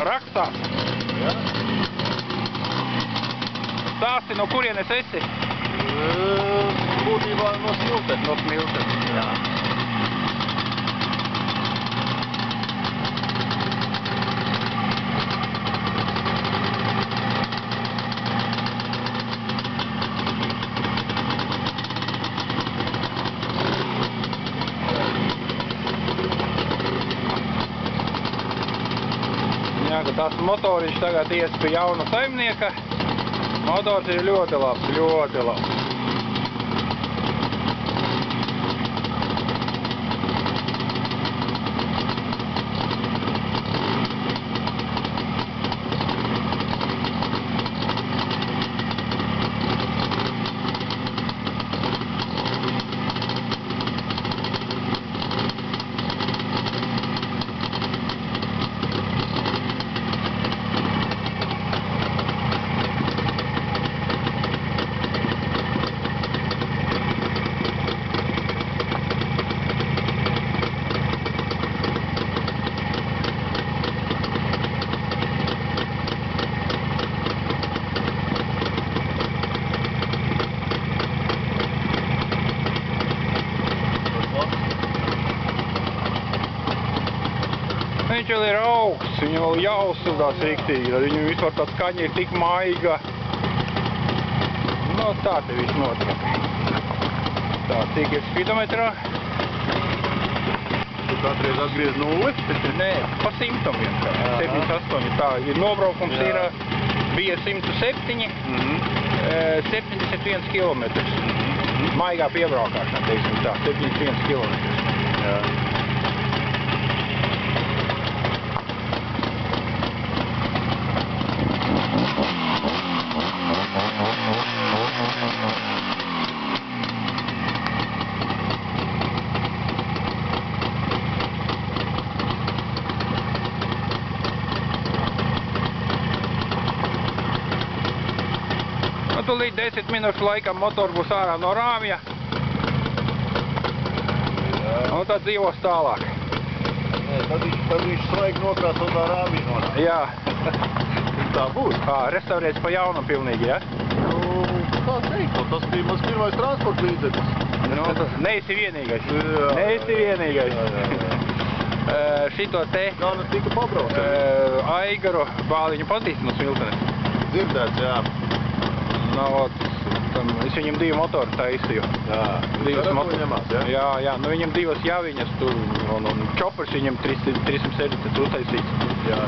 rakstās. Ja? Stāsti, no kurienes esi? Būtībā no Smiltenes. No Smiltenes, jā. Jā, ka tās motoriņš tagad ies pie jauna saimnieka. Motors ir ļoti labs, ļoti labs. Viņš vēl ir augsts, viņam vēl jāuzsildās riktīgi, tad viņam vispār tā skaņa ir tik maiga. No tā te viss notiek. Tā, cik ir spidometrā? Tu kādreiz atgriez 0? Nē, pa 100 vienkārši, 78. Tā, ir nobraukums ir, bija 107, 71 kilometrus. Maigā piebraukāšana, teiksim tā, 71 kilometrus. Jā. Tūlīt 10 minūšu laikam motor būs ārā no rāmja. Un tad dzīvos tālāk. Nē, tad viņš svaigi nokrās un tā rāmī nonāk. Jā. Tā būs. Restaurēts pa jaunam pilnīgi, ja? Nu, kā teikt, tas bija mans pirmais transporta līdzeklis. Nu, neesi vienīgais. Neesi vienīgais. Šito te Gan tika pabraukt. Aigaru Bāliņu pazīst no Smiltenes. Dzirdēts, jā. Es viņam 2 motoru taisīju. Jā, ņemās, jā? Jā, nu viņam 2 javiņas tur, un čopers viņam 370 uztaisīts. Jā.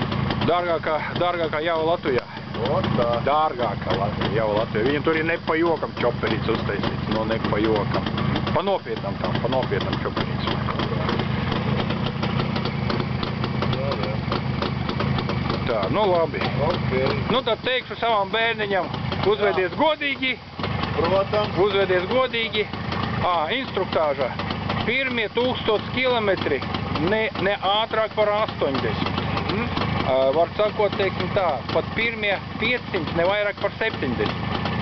Dārgākā jau Latvijā. O, tā. Dārgākā jau Latvijā. Viņam tur ir ne pa jokam čoperīts uztaisīts, no ne pa jokam. Pa nopietnam čoperīts. Tā, nu labi. Okay. Nu tad teikšu savam bērniņam, uzvedies godīgi. Protams. Uzvedies godīgi. Instruktāža. Pirmie 1000 kilometri ne ātrāk par 80. Var sakot, teiksim tā, pat pirmie 500 ne vairāk par 70.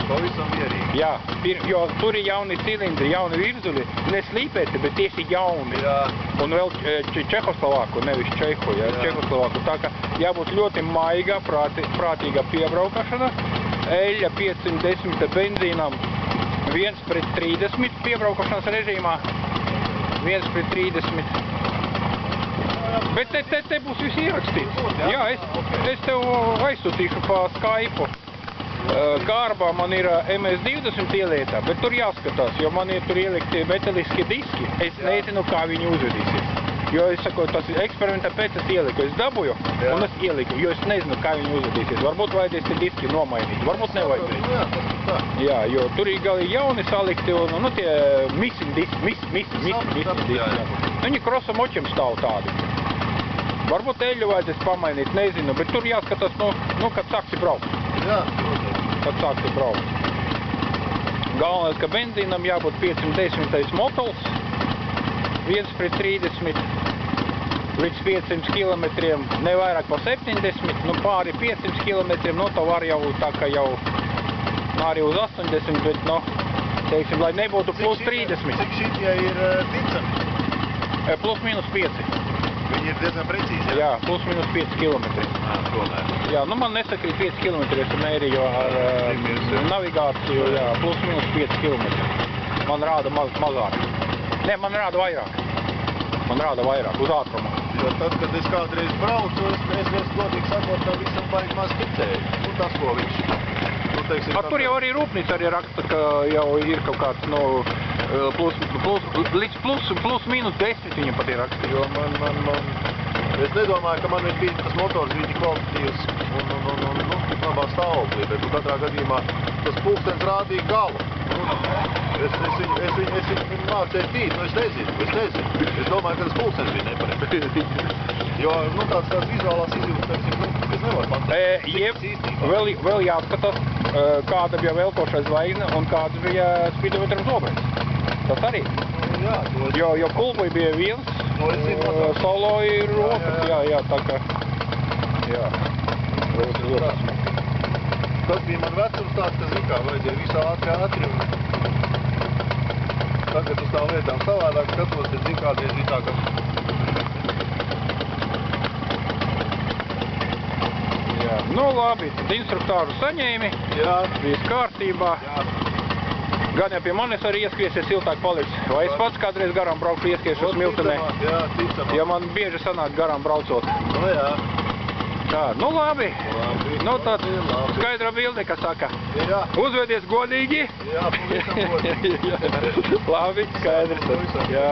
Pavisam mierīgi. Jā, jo tur ir jauni cilindri, jauni virzuļi, ne slīpēti, bet tieši jauni. Jā. Un vēl Čehoslovāku, nevis Čehu, ja, Čehoslovāku. Tā kā jābūt ļoti maigā, prātīgā piebraukšana. Eļļa 510 benzīnam 1:30 piebraukšanas režīmā. 1:30. Bet te būs viss ierakstīts. Jā, es tev aizsūtīšu pa Skype. Kārbā man ir MS-20 ielietā, bet tur jāskatās, jo man ir tur ielikti metaliski diski. Es nezinu, kā viņi uzvedīsies. Jo es saku, tas eksperimentā pēc es ieliku, es dabūju un es ieliku, jo es nezinu, kā viņi uzvedīsies. Varbūt vajadzēs te diski nomainīt, varbūt nevajadzēs. Jā, jo tur ir galīgi jauni salikti un nu tie missing diski. Viņi krosa močiem stāv tādi. Varbūt eļļu vajadzēs pamainīt, nezinu, bet tur jāskatās, nu kad sāksi braukt. Jā, protams. Kad sāksi braukt. Galvenais, ka benzīnam jābūt 510 motols, 1:30 līdz 500 kilometriem, ne vairāk par 70, nu pāri 500 kilometriem, nu to var jau tā kā jau arī uz 80, bet, nu, teiksim, lai nebūtu plus 30. Cik šitie ir ticami? Plus minus 5. Viņi ir diezgan precīzi, Jā, plus minus 5 kilometri. Tomēr. Jā, nu man nesakrīt 5 kilometri, es mērīju ar navigāciju, jā, plus minus 5 kilometri. Man rāda mazāk. Nē, man rāda vairāk. Man rāda vairāk, uz ātrumu. Jo tad, kad es kādreiz braucu, es godīgi sakot, tā visam baigi maz ticēju. Nu, tas, ko viņš, nu, teiksim... Tur jau arī rūpnīca arī raksta, ka jau ir kaut kāds, nu, līdz plus minus 10 viņam pat ir rakstīt. Jo es nedomāju, ka man ir bijis tas motors ļoti kvalitatīvs un tik labā stāvoklī, bet katrā gadījumā tas pulkstens rādīja galu. Es viņu mācēju tīt, nu es nezinu. Es domāju, ka tas pulkstens bija nepareizi. Jo, nu tāds vizuālās izjūtas, teiksim, es nevaru pateikt. Vēl jāskatās, kāda bija velkošais zvaigzne un kāds bija spidometram zobrens. Tas arī. Jā, jo kulpai bija viens, solo ir otrs, jā, tā kā, jā. Tas bija man vecums tāds, ka zin kā, vajadzēja visā ātri. Tagad uz tām lietām savādāk skatos, bet zin kādreiz bija tā, ka... Jā, nu labi, tad instruktāru saņēmi, viss kārtībā. Jā. Gan jau pie manis arī ieskriesies siltāk paliks. Vai es pats kādreiz garām braukšu ieskriešu Smiltenē? Jā, ticamāk. Jo man bieži sanāk garām braucot. Nu jā. Tā, nu labi. Nu tad Labi. skaidra bilde, kas saka. Jā. Uzvedies godīgi. Jā, pavisam godīgi. Labi, skaidrs. Jā.